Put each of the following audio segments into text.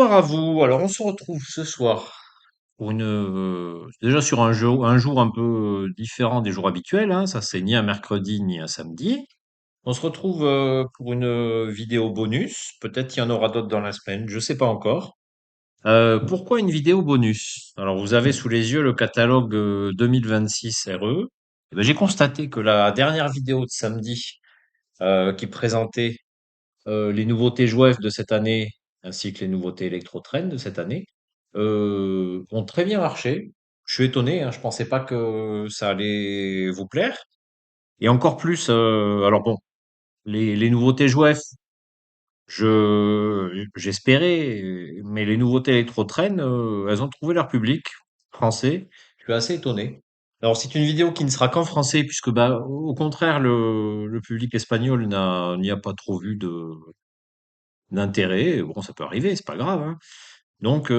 Bonsoir à vous. Alors, on se retrouve ce soir pour déjà sur un jour un peu différent des jours habituels, hein. Ça, c'est ni un mercredi ni un samedi. On se retrouve pour une vidéo bonus. Peut-être qu'il y en aura d'autres dans la semaine. Je sais pas encore. Pourquoi une vidéo bonus? Alors, vous avez sous les yeux le catalogue 2026 RE. Eh ben, j'ai constaté que la dernière vidéo de samedi qui présentait les nouveautés jouets de cette année, ainsi que les nouveautés électro-trend de cette année, ont très bien marché. Je suis étonné, hein, je pensais pas que ça allait vous plaire. Et encore plus, alors bon, les nouveautés jouets, j'espérais, mais les nouveautés électro-trend, elles ont trouvé leur public français. Je suis assez étonné. Alors c'est une vidéo qui ne sera qu'en français, puisque bah, au contraire, le public espagnol n'y a pas trop vu d'intérêt. Bon, ça peut arriver, c'est pas grave, hein. Donc,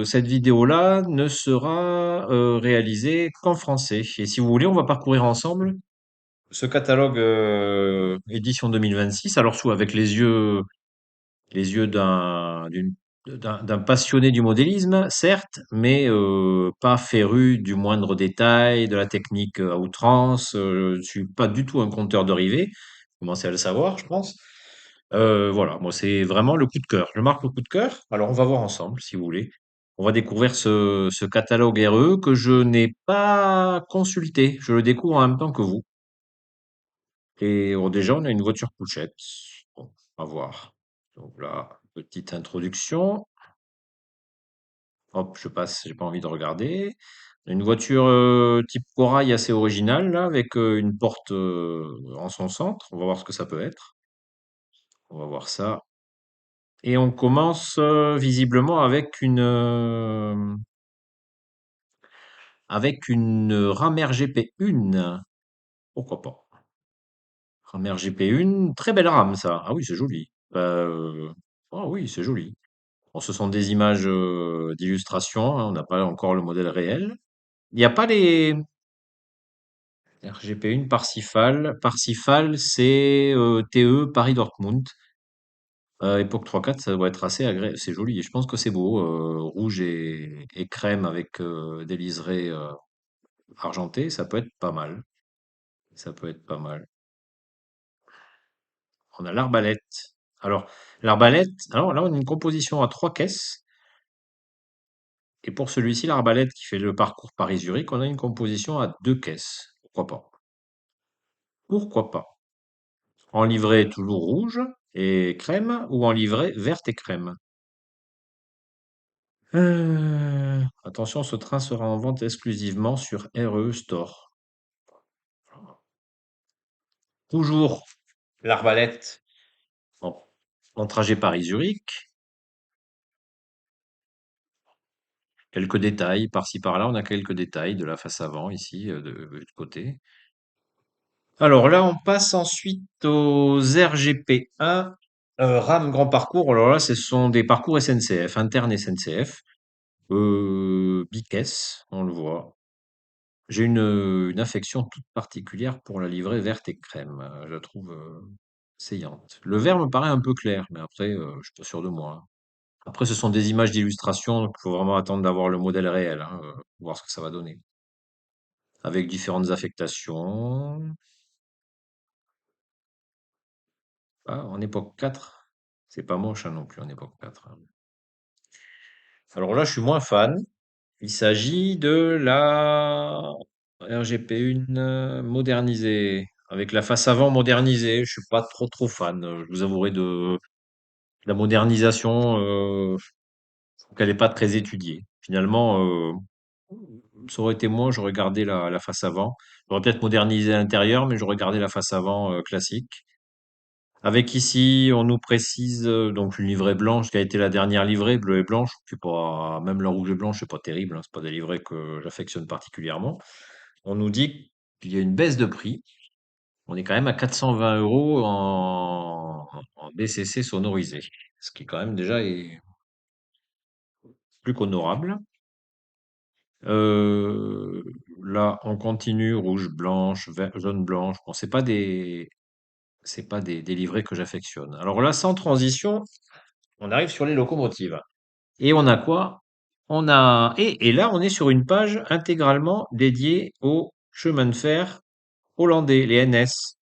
cette vidéo-là ne sera réalisée qu'en français. Et si vous voulez, on va parcourir ensemble ce catalogue édition 2026. Alors, sous avec les yeux d'un passionné du modélisme, certes, mais pas féru du moindre détail, de la technique à outrance. Je ne suis pas du tout un compteur de rivets. Vous commencez à le savoir, je pense. Voilà, moi c'est vraiment le coup de cœur. Je marque le coup de cœur. Alors on va voir ensemble, si vous voulez. On va découvrir ce catalogue RE que je n'ai pas consulté. Je le découvre en même temps que vous. Et déjà, on a une voiture couchette. Bon, on va voir. Donc là, petite introduction. Hop, je passe, j'ai pas envie de regarder. Une voiture type corail assez originale, là, avec une porte en son centre. On va voir ce que ça peut être. On va voir ça. Et on commence visiblement avec une Ramer GP1. Pourquoi pas? Ramer GP1, très belle rame ça. Ah oui, c'est joli. Ah oui, c'est joli. Bon, ce sont des images d'illustration, hein, on n'a pas encore le modèle réel. Il n'y a pas les RGP1 Parsifal. Parsifal, c'est TE Paris-Dortmund. Époque 3-4, ça doit être assez agréable. C'est joli. Je pense que c'est beau. Rouge et crème avec des liserés argentés. Ça peut être pas mal. Ça peut être pas mal. On a l'arbalète. Alors, l'arbalète, alors là, on a une composition à trois caisses. Et pour celui-ci, l'arbalète qui fait le parcours Paris-Zurich, on a une composition à deux caisses. Pourquoi pas? Pourquoi pas? En livret toujours rouge et crème ou en livret verte et crème? Attention, ce train sera en vente exclusivement sur RE Store. Toujours l'arbalète en, en trajet Paris-Zurich. Quelques détails par-ci par-là. On a quelques détails de la face avant ici, de côté. Alors là, on passe ensuite aux RGP1 RAM Grand Parcours. Alors là, ce sont des parcours SNCF, internes SNCF. Bicaisse, on le voit. J'ai une affection toute particulière pour la livrée verte et crème. Je la trouve saillante. Le vert me paraît un peu clair, mais après, je suis pas sûr de moi, hein. Après, ce sont des images d'illustration, donc il faut vraiment attendre d'avoir le modèle réel, hein, pour voir ce que ça va donner. Avec différentes affectations. Ah, en époque 4, c'est pas moche hein, non plus en époque 4, hein. Alors là, je suis moins fan. Il s'agit de la RGP1 modernisée, avec la face avant modernisée. Je suis pas trop fan. Je vous avouerai de la modernisation, je trouve qu'elle est pas très étudiée. Finalement, ça aurait été moi, j'aurais gardé la face avant. J'aurais peut-être modernisé l'intérieur, mais j'aurais gardé la face avant classique. Avec ici, on nous précise donc une livrée blanche qui a été la dernière livrée, bleue et blanche. C'est pas, même la rouge et blanche, c'est pas terrible, hein, c'est pas des livrées que j'affectionne particulièrement. On nous dit qu'il y a une baisse de prix. On est quand même à 420 euros en BCC sonorisé, ce qui quand même déjà est plus qu'honorable. Euh, Là, on continue rouge, blanche, jaune, blanche. Bon, c'est pas des livrées que j'affectionne. Alors là, sans transition, on arrive sur les locomotives. Et on a quoi? Et là, on est sur une page intégralement dédiée aux chemins de fer hollandais, les NS.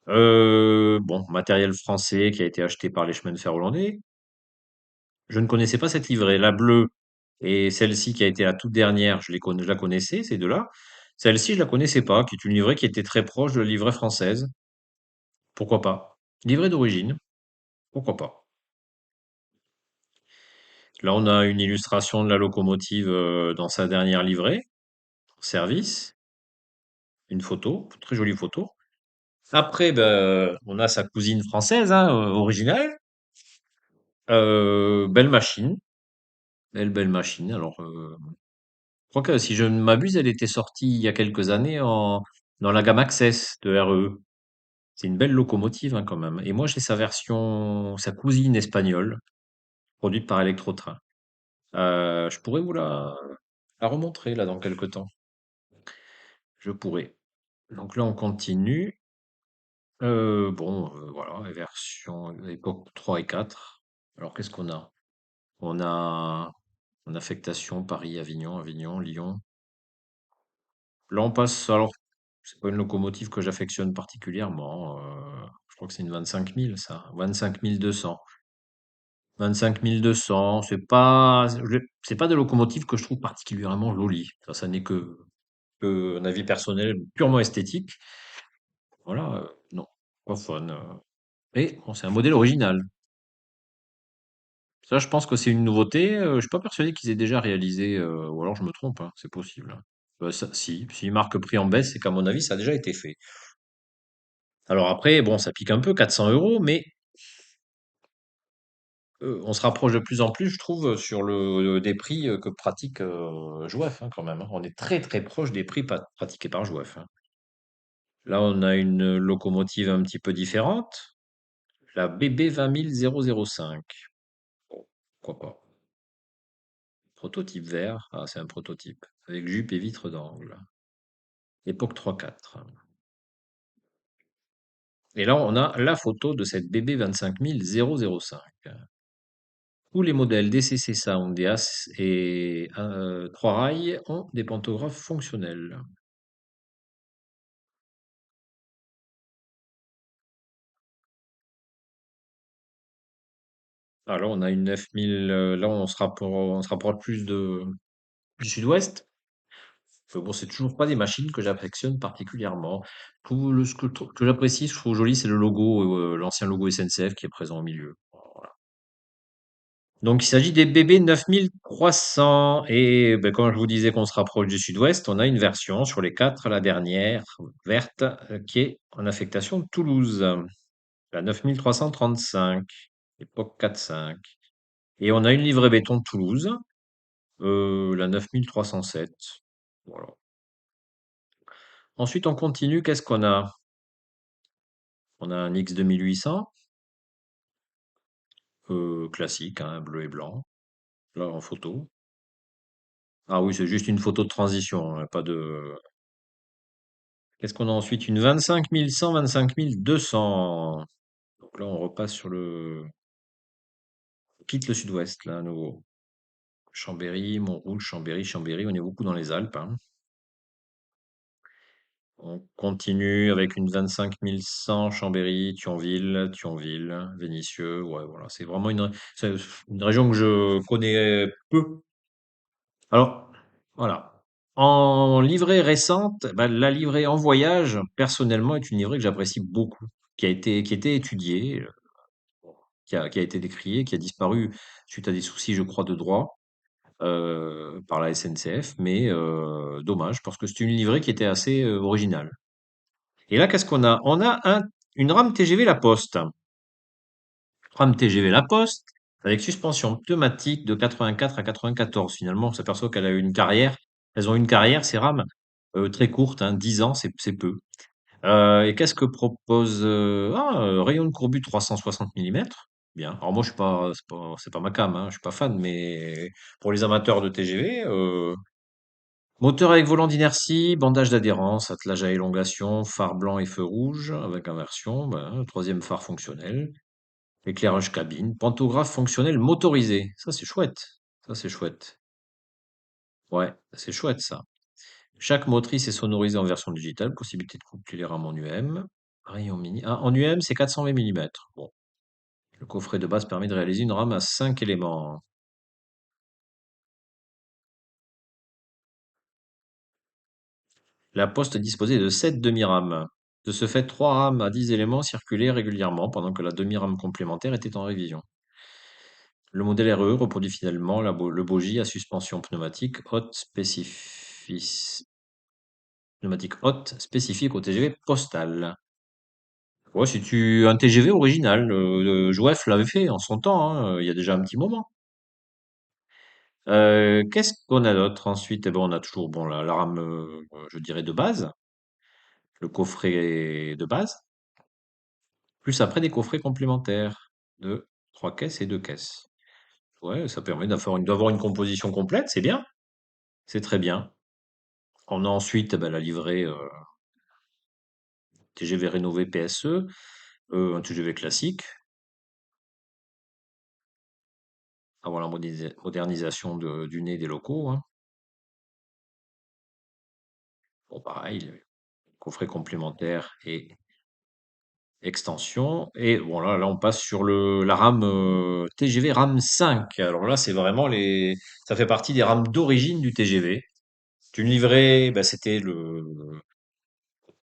Bon, matériel français qui a été acheté par les chemins de fer hollandais. Je ne connaissais pas cette livrée. La bleue et celle-ci qui a été la toute dernière, je la connaissais, ces deux-là. Celle-ci, je la connaissais pas, qui est une livrée qui était très proche de la livrée française. Pourquoi pas? Livrée d'origine, pourquoi pas? Là, on a une illustration de la locomotive dans sa dernière livrée, service, une photo, très jolie photo. Après, ben, on a sa cousine française, hein, originale. Belle machine, belle machine. Alors, je crois que si je ne m'abuse, elle était sortie il y a quelques années dans la gamme Access de RE. C'est une belle locomotive hein, quand même. Et moi, j'ai sa version, sa cousine espagnole, produite par Electrotrain. Je pourrais vous la remontrer là dans quelques temps. Je pourrais. Donc là, on continue. Bon, voilà, les versions époque 3 et 4. Alors, qu'est-ce qu'on a? On a en affectation Paris, Avignon, Avignon, Lyon. Là, on passe. Alors, c'est pas une locomotive que j'affectionne particulièrement. Je crois que c'est une 25 000, ça. 25 200. 25 200, c'est pas des locomotives que je trouve particulièrement jolies. Ça n'est que un avis personnel purement esthétique. Voilà, non, pas fun. Et bon, c'est un modèle original. Ça, je pense que c'est une nouveauté. Je suis pas persuadé qu'ils aient déjà réalisé, ou alors je me trompe, hein, c'est possible, hein. Si marque prix en baisse, c'est qu'à mon avis, ça a déjà été fait. Alors après, bon, ça pique un peu, 400 €, mais on se rapproche de plus en plus, je trouve, sur des prix que pratique Jouef, hein, quand même, hein. On est très très proche des prix pratiqués par Jouef, hein. Là, on a une locomotive un petit peu différente, la BB 20005. Bon, pourquoi pas. Prototype vert, ah, c'est un prototype, avec jupe et vitre d'angle. Époque 3-4. Et là, on a la photo de cette BB 25005. Tous les modèles DCC Sound et 3 rails ont des pantographes fonctionnels. Ah, là, on a une 9000. Là, on se rapproche plus du sud-ouest. Bon, c'est toujours pas des machines que j'affectionne particulièrement. Ce que j'apprécie, je trouve joli, c'est le logo, l'ancien logo SNCF qui est présent au milieu. Voilà. Donc, il s'agit des BB 9300. Et ben, quand je vous disais qu'on se rapproche du sud-ouest, on a une version sur les quatre, la dernière, verte, qui est en affectation de Toulouse. La 9335, époque 4-5. Et on a une livrée béton de Toulouse, la 9307. Voilà. Ensuite, on continue. Qu'est-ce qu'on a? On a un X 2800, classique, hein, bleu et blanc, là en photo. Ah oui, c'est juste une photo de transition, hein, pas de. Qu'est-ce qu'on a ensuite? Une 25100, 25200. Donc là, on repasse on quitte le sud-ouest, là, à nouveau. Chambéry, Montrouge, Chambéry, Chambéry. On est beaucoup dans les Alpes, hein. On continue avec une 25100 Chambéry, Thionville, Thionville, Vénissieux. Ouais, voilà, c'est une région que je connais peu. Alors, voilà. En livrée récente, bah, la livrée en voyage, personnellement, est une livrée que j'apprécie beaucoup, qui a été étudiée, qui a été décriée, qui a disparu suite à des soucis, je crois, de droit par la SNCF, mais dommage, parce que c'est une livrée qui était assez originale. Et là, qu'est-ce qu'on a? On a une rame TGV La Poste. Rame TGV La Poste, avec suspension pneumatique de 84 à 94. Finalement, on s'aperçoit qu'elle a eu une carrière. Elles ont une carrière, ces rames, très courte, hein, 10 ans, c'est peu. Et qu'est-ce que propose rayon de courbure 360 millimètres. Bien. Alors moi, je suis pas, c'est pas ma came, hein, je suis pas fan, mais pour les amateurs de TGV, moteur avec volant d'inertie, bandage d'adhérence, attelage à élongation, phare blanc et feu rouge avec inversion, ben, troisième phare fonctionnel, éclairage cabine, pantographe fonctionnel motorisé. Ça, c'est chouette. Ça, c'est chouette. Ouais, c'est chouette ça. Chaque motrice est sonorisée en version digitale, possibilité de coupler les rames en UM. Rayon mini. Ah, en UM, c'est 420 mm. Bon, le coffret de base permet de réaliser une rame à 5 éléments. La poste disposait de 7 demi-rames. De ce fait, 3 rames à 10 éléments circulaient régulièrement pendant que la demi-rame complémentaire était en révision. Le modèle RE reproduit finalement le bogie à suspension pneumatique haute spécifique au TGV postal. Ouais, un TGV original. Jouef l'avait fait en son temps, hein, il y a déjà un petit moment. Qu'est-ce qu'on a d'autre ensuite? Eh ben, on a toujours bon, la rame, je dirais de base, le coffret de base, plus après des coffrets complémentaires de 3 caisses et 2 caisses. Ouais, ça permet d'avoir une composition complète, c'est bien, c'est très bien. On a ensuite, bah, la livrée, TGV rénové PSE, un TGV classique, avant la modernisation du nez des locaux, hein. Bon, pareil, le coffret complémentaire et extension. Et bon, là, on passe sur la rame TGV RAM 5. Alors là, c'est vraiment ça fait partie des rames d'origine du TGV. C'est une livrée, bah,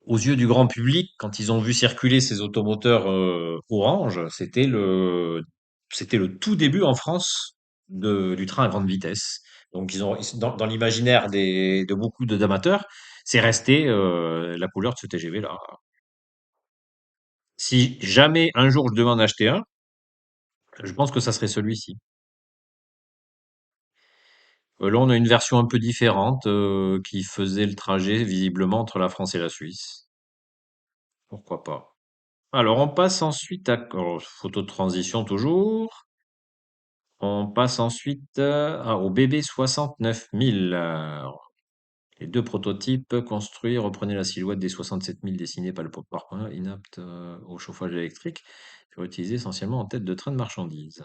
aux yeux du grand public, quand ils ont vu circuler ces automoteurs Orange, c'était le tout début en France du train à grande vitesse. Donc dans l'imaginaire de beaucoup d'amateurs, c'est resté la couleur de ce TGV-là. Si jamais un jour je devais en acheter un, je pense que ça serait celui-ci. Là, on a une version un peu différente qui faisait le trajet visiblement entre la France et la Suisse. Pourquoi pas? Alors, on passe ensuite photo de transition toujours. On passe ensuite au BB 69 000. Les deux prototypes construits reprenaient la silhouette des 67 000 dessinés par le porte-parpaing, inapte au chauffage électrique, furent utilisés essentiellement en tête de train de marchandises.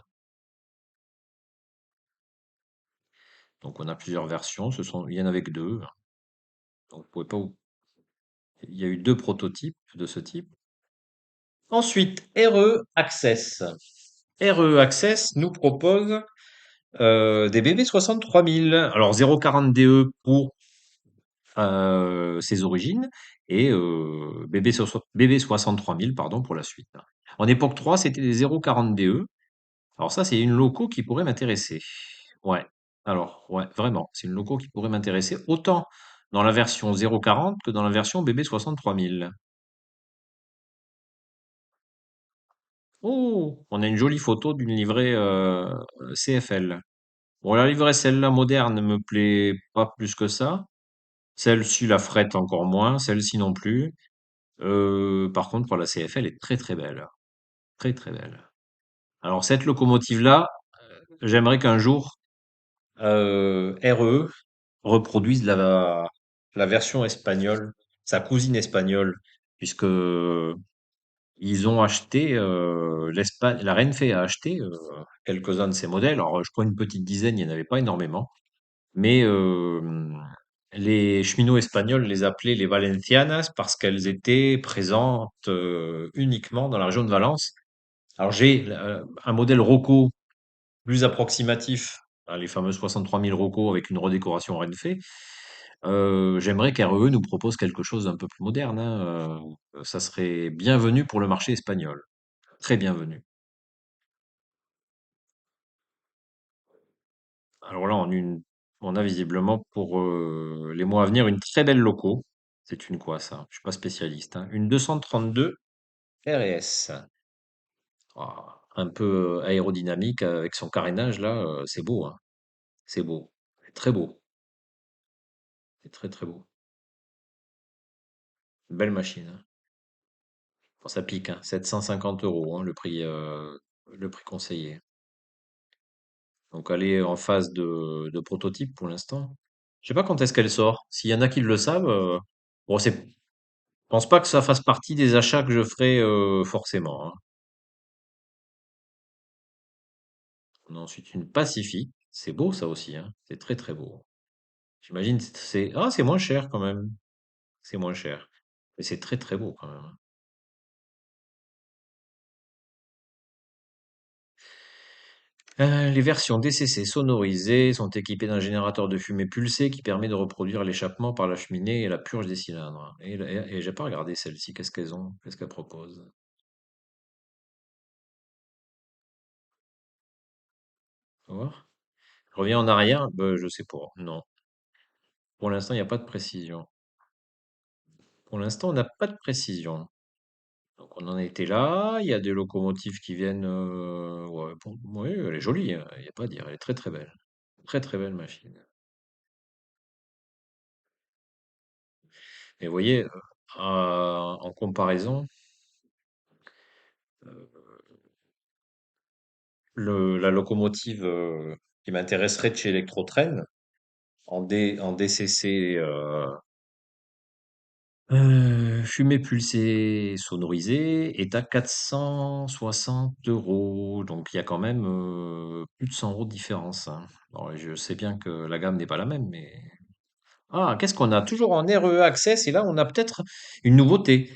Donc, on a plusieurs versions. Il y en avait que deux. Donc, vous pouvez pas. Il y a eu deux prototypes de ce type. Ensuite, RE Access. RE Access nous propose des BB 63 000. Alors 040 DE pour ses origines et BB 63 000 pardon pour la suite. En époque 3, c'était des 040 DE. Alors ça, c'est une loco qui pourrait m'intéresser. Ouais. Alors ouais, vraiment, c'est une loco qui pourrait m'intéresser autant dans la version 040 que dans la version BB 63 000. Oh, on a une jolie photo d'une livrée CFL. Bon, la livrée, celle-là moderne, ne me plaît pas plus que ça. Celle-ci, la frette encore moins. Celle-ci non plus. Par contre, pour la CFL est très très belle. Très très belle. Alors, cette locomotive-là, j'aimerais qu'un jour, RE reproduise la version espagnole, sa cousine espagnole, puisque ils ont acheté, l'Espagne, la Renfe a acheté quelques-uns de ces modèles. Alors, je crois une petite dizaine, il n'y en avait pas énormément. Mais les cheminots espagnols les appelaient les Valencianas parce qu'elles étaient présentes uniquement dans la région de Valence. Alors, j'ai un modèle Rocco plus approximatif, hein, les fameux 63 000 Rocco avec une redécoration Renfe. J'aimerais qu'RE nous propose quelque chose d'un peu plus moderne, hein. Ça serait bienvenu pour le marché espagnol. Très bienvenu. Alors là, on a visiblement pour les mois à venir une très belle loco. C'est une quoi ça? Je suis pas spécialiste, hein. Une 232 RS. Ah, un peu aérodynamique avec son carénage là, c'est beau, hein. C'est beau. C'est très beau. C'est très très beau. Belle machine, hein. Bon, ça pique, hein. 750 € hein, le prix conseillé. Donc elle est en phase de prototype pour l'instant. Je sais pas quand est-ce qu'elle sort. S'il y en a qui le savent, bon, je pense pas que ça fasse partie des achats que je ferai forcément, hein. On a ensuite une Pacifique. C'est beau ça aussi, hein. C'est très très beau. J'imagine c'est moins cher quand même. C'est moins cher. Mais c'est très très beau quand même, hein. Les versions DCC sonorisées sont équipées d'un générateur de fumée pulsé qui permet de reproduire l'échappement par la cheminée et la purge des cylindres. Et j'ai pas regardé celles-ci, qu'est-ce qu'elles ont? Qu'est-ce qu'elles proposent? Faut voir. Je reviens en arrière, je sais pas. Non. Pour l'instant, il n'y a pas de précision. Pour l'instant, on n'a pas de précision. Donc on en était là. Il y a des locomotives qui viennent. Ouais, bon, oui, elle est jolie, hein, il n'y a pas à dire. Elle est très très belle. Très très belle machine. Et vous voyez, en comparaison, euh, la locomotive qui m'intéresserait de chez Electrotrain, en DCC fumée pulsée sonorisée, est à 460 €. Donc il y a quand même plus de 100 € de différence, hein. Bon, je sais bien que la gamme n'est pas la même, mais... Ah, qu'est-ce qu'on a? Toujours en REE Access, et là on a peut-être une nouveauté.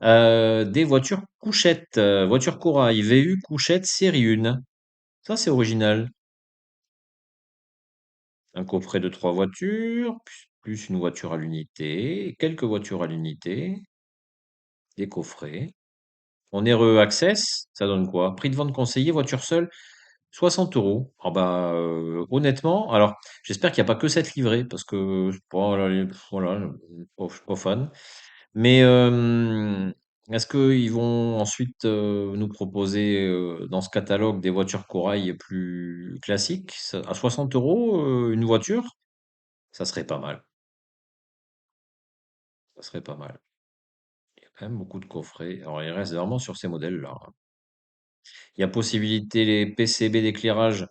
Des voitures couchettes, voiture Corail, VU couchette série 1. Ça c'est original. Un coffret de 3 voitures, plus une voiture à l'unité, quelques voitures à l'unité, des coffrets. En RE Access, ça donne quoi? Prix de vente conseillé, voiture seule, 60 €. Ah bah, honnêtement, alors j'espère qu'il n'y a pas que cette livrée, parce que voilà, voilà, je suis pas fan. Mais est-ce qu'ils vont ensuite nous proposer dans ce catalogue des voitures Corail plus classiques? À 60 € une voiture, ça serait pas mal. Ça serait pas mal. Il y a quand même beaucoup de coffrets. Alors, il reste vraiment sur ces modèles-là, hein. Il y a possibilité, les PCB d'éclairage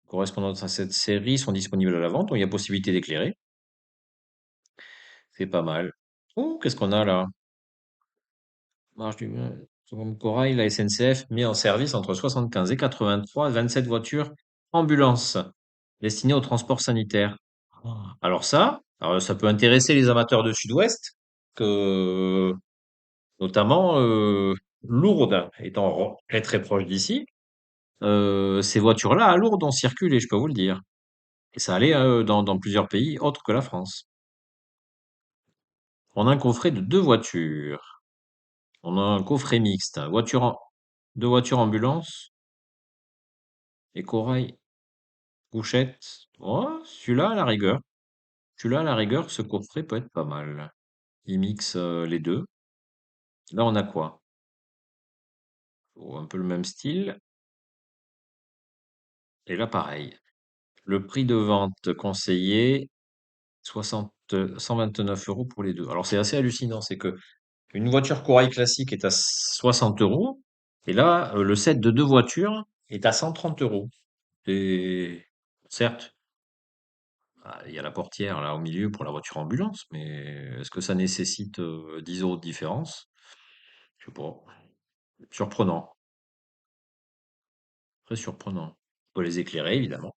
correspondant à cette série sont disponibles à la vente. Donc, il y a possibilité d'éclairer. C'est pas mal. Oh, qu'est-ce qu'on a là? Marche du comme Corail, la SNCF met en service entre 75 et 83 27 voitures ambulances destinées au transport sanitaire. Oh. Alors ça peut intéresser les amateurs de Sud-Ouest, que notamment Lourdes étant très très proche d'ici. Ces voitures-là à Lourdes ont circulé, je peux vous le dire. Et ça allait dans plusieurs pays autres que la France. On a un coffret de 2 voitures. On a un coffret mixte, deux voitures ambulance et Corail Couchette. Oh, celui-là à la rigueur. Celui-là à la rigueur, ce coffret peut être pas mal. Il mixe les deux. Là, on a quoi? Oh, un peu le même style. Et là, pareil. Le prix de vente conseillé, 60, 129 € pour les deux. Alors, c'est assez hallucinant. C'est que une voiture Corail classique est à 60 € et là, le set de 2 voitures est à 130 €. Et certes, il y a la portière là au milieu pour la voiture ambulance, mais est-ce que ça nécessite 10 € de différence? Je sais pas. Surprenant, très surprenant. On peut les éclairer évidemment.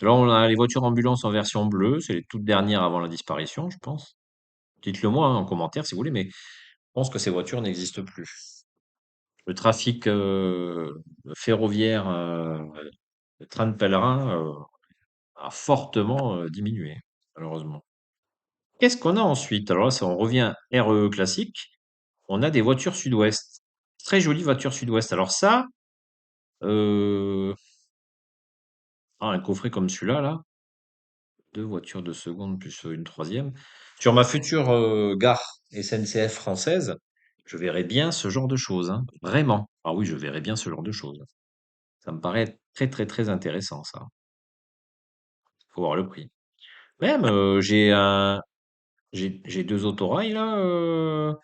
Là, on a les voitures ambulances en version bleue, c'est les toutes dernières avant la disparition, je pense. Dites-le moi hein, en commentaire si vous voulez, mais je pense que ces voitures n'existent plus. Le trafic ferroviaire, le train de pèlerin a fortement diminué, malheureusement. Qu'est-ce qu'on a ensuite? Alors là, on revient RE classique. On a des voitures Sud-Ouest. Très jolies voitures Sud-Ouest. Alors ça, euh, un coffret comme celui-là, là, 2 voitures de seconde plus une troisième. Sur ma future gare SNCF française, je verrais bien ce genre de choses, hein. Vraiment. Ah oui, je verrais bien ce genre de choses. Ça me paraît très très très intéressant, ça. Faut voir le prix. Même, j'ai 2 autorails là.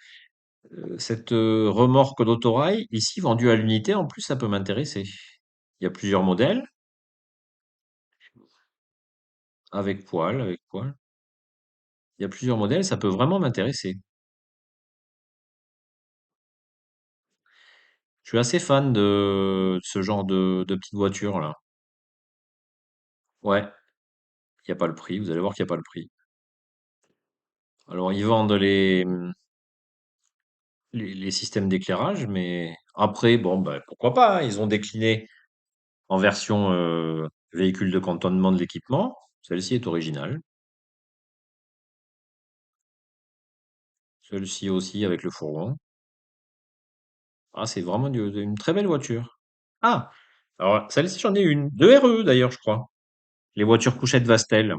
Cette remorque d'autorail, ici, vendue à l'unité, en plus, ça peut m'intéresser. Il y a plusieurs modèles, avec poil, avec poil. Il y a plusieurs modèles, ça peut vraiment m'intéresser. Je suis assez fan de ce genre de petites voitures là. Ouais, il y a pas le prix. Vous allez voir qu'il y a pas le prix. Alors, ils vendent les systèmes d'éclairage, mais après, bon, bah, pourquoi pas, hein. Ils ont décliné en version véhicule de cantonnement de l'équipement. Celle-ci est originale. Celle-ci aussi avec le fourgon. Ah, c'est vraiment une très belle voiture. Ah, alors celle-ci, j'en ai une. De RE d'ailleurs, je crois. Les voitures couchettes Vastel.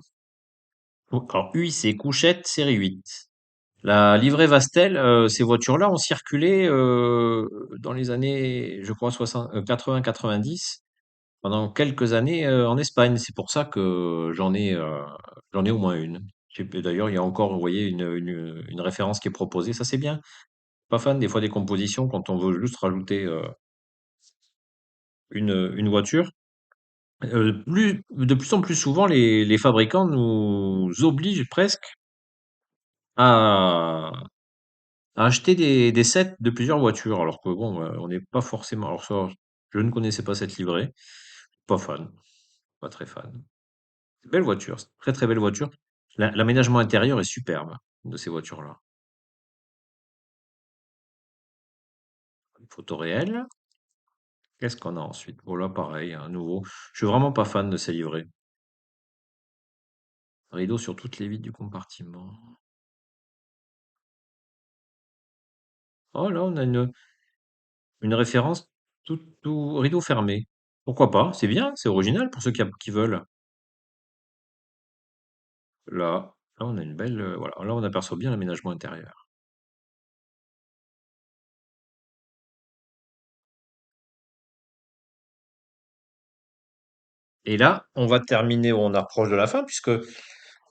Alors, UIC, couchette série 8. La livrée Vastel, ces voitures-là ont circulé dans les années, je crois, 80-90, pendant quelques années en Espagne. C'est pour ça que j'en ai au moins une. D'ailleurs, il y a encore, vous voyez, une référence qui est proposée. Ça, c'est bien. Pas fan des fois des compositions quand on veut juste rajouter une voiture. De plus en plus souvent, les fabricants nous obligent presque à acheter des sets de plusieurs voitures, alors que bon, on n'est pas forcément. Alors ça, je ne connaissais pas cette livrée. Pas fan, pas très fan. Belle voiture, très très belle voiture. L'aménagement intérieur est superbe de ces voitures-là. Photo réelle. Qu'est-ce qu'on a ensuite? Voilà, pareil, un nouveau. Je suis vraiment pas fan de ces livrées. Rideau sur toutes les vitres du compartiment. Oh là, on a une référence tout rideau fermé. Pourquoi pas? C'est bien, c'est original pour ceux qui veulent. Là, on a une belle, voilà, là, on aperçoit bien l'aménagement intérieur. Et là, on va terminer, on approche de la fin, puisque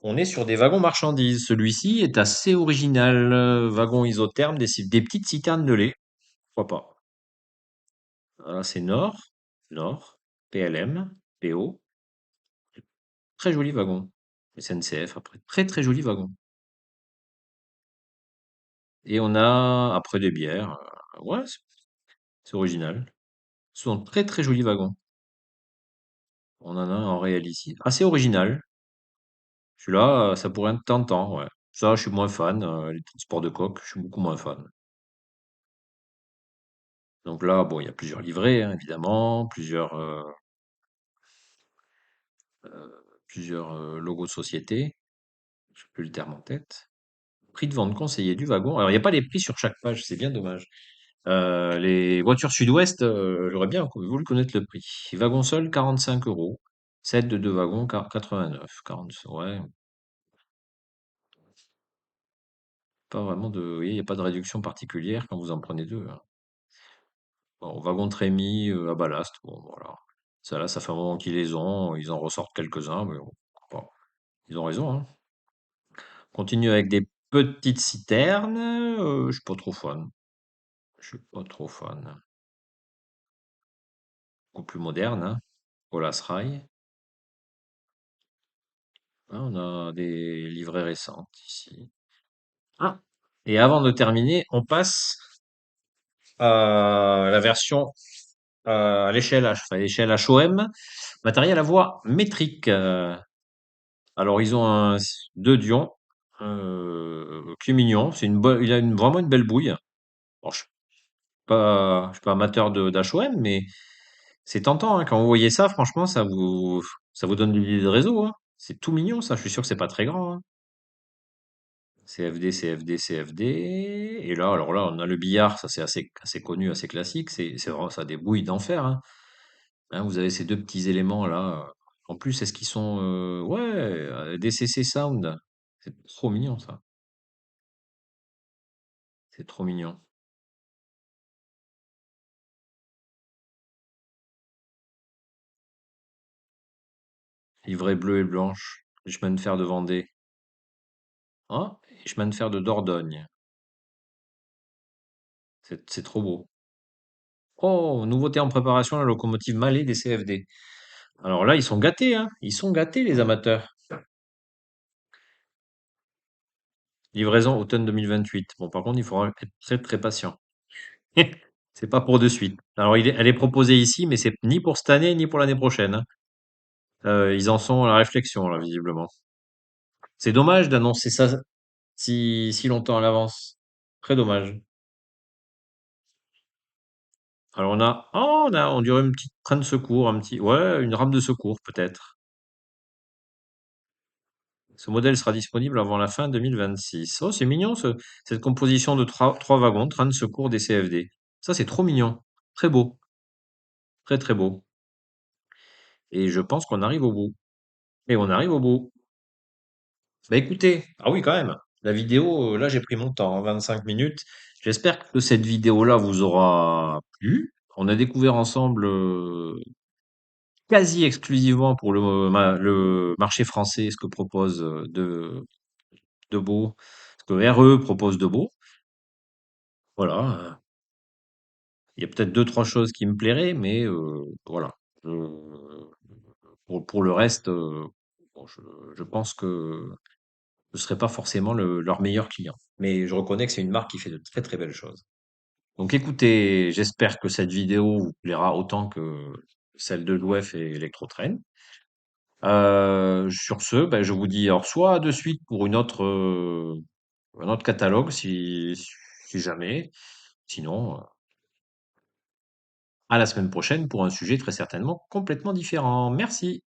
on est sur des wagons marchandises. Celui-ci est assez original. Wagon isotherme, des petites citernes de lait. Pourquoi pas? Voilà, c'est Nord, PLM, PO. Très joli wagon. SNCF après. Très très joli wagon. Et on a après des bières. Ouais, c'est original. Ce sont très très jolis wagons. On en a un en réel ici. Assez original. Celui-là, ça pourrait être tentant, ouais. Ça, je suis moins fan. Les transports de coque, je suis beaucoup moins fan. Donc là, bon, il y a plusieurs livrets, hein, évidemment, plusieurs logos de société. Je n'ai plus le terme en tête. Prix de vente conseillé du wagon. Alors, il n'y a pas les prix sur chaque page, c'est bien dommage. Les voitures Sud-Ouest, j'aurais bien voulu connaître le prix. Wagon seul, 45 euros. 7 de 2 wagons, 89. 40, ouais, pas vraiment de. Oui, il n'y a pas de réduction particulière quand vous en prenez deux, hein. Bon, wagon Trémi à ballast, bon, voilà. Ça là, ça fait un moment qu'ils les ont. Ils en ressortent quelques-uns, mais bon, pourquoi pas. Ils ont raison, hein. Continue avec des petites citernes. Je suis pas trop fan. Je suis pas trop fan. Beaucoup plus moderne, hein. Colas Rail. Ah, on a des livrets récentes ici. Ah. Et avant de terminer, on passe à la version à l'échelle H, enfin, l'échelle HOM, matériel à voie métrique. Alors, ils ont un 2 Dion, qui est mignon. Il a vraiment une belle bouille. Bon, je suis pas amateur d'HOM, mais c'est tentant, hein. Quand vous voyez ça, franchement, ça vous donne l'idée de réseau, hein. C'est tout mignon, ça. Je suis sûr que c'est pas très grand, hein. CFD, CFD, CFD. Et là, alors là, on a le billard, ça c'est assez connu, assez classique. C'est vraiment ça, des bouilles d'enfer, hein. Hein, vous avez ces deux petits éléments là. En plus, est-ce qu'ils sont, ouais, DCC Sound. C'est trop mignon ça. C'est trop mignon. Livrée bleue et blanche. Les chemins de fer de Vendée. Hein? Et chemin de fer de Dordogne. C'est trop beau. Oh, nouveauté en préparation, la locomotive Mallet des CFD. Alors là, ils sont gâtés, hein. Ils sont gâtés, les amateurs. Livraison automne 2028. Bon, par contre, il faudra être très très patient. C'est pas pour de suite. Alors, elle est proposée ici, mais c'est ni pour cette année, ni pour l'année prochaine, hein. Ils en sont à la réflexion, là, visiblement. C'est dommage d'annoncer ça si longtemps à l'avance. Très dommage. Alors on dirait une petite train de secours, ouais, une rame de secours peut-être. Ce modèle sera disponible avant la fin 2026. Oh, c'est mignon cette composition de trois wagons, train de secours des CFD. Ça, c'est trop mignon. Très beau. Très très beau. Et je pense qu'on arrive au bout. Et on arrive au bout. Bah écoutez, ah oui quand même. La vidéo, là j'ai pris mon temps, 25 minutes. J'espère que cette vidéo-là vous aura plu. On a découvert ensemble quasi exclusivement pour le marché français ce que propose de beau, ce que RE propose de beau. Voilà. Il y a peut-être deux, trois choses qui me plairaient, mais voilà. Je- pour le reste, bon, je pense que je ne serai pas forcément leur meilleur client. Mais je reconnais que c'est une marque qui fait de très très belles choses. Donc écoutez, j'espère que cette vidéo vous plaira autant que celle de l'OF et Electrotrain. Sur ce, ben, je vous dis alors soit de suite pour un autre catalogue si jamais. Sinon, à la semaine prochaine pour un sujet très certainement complètement différent. Merci.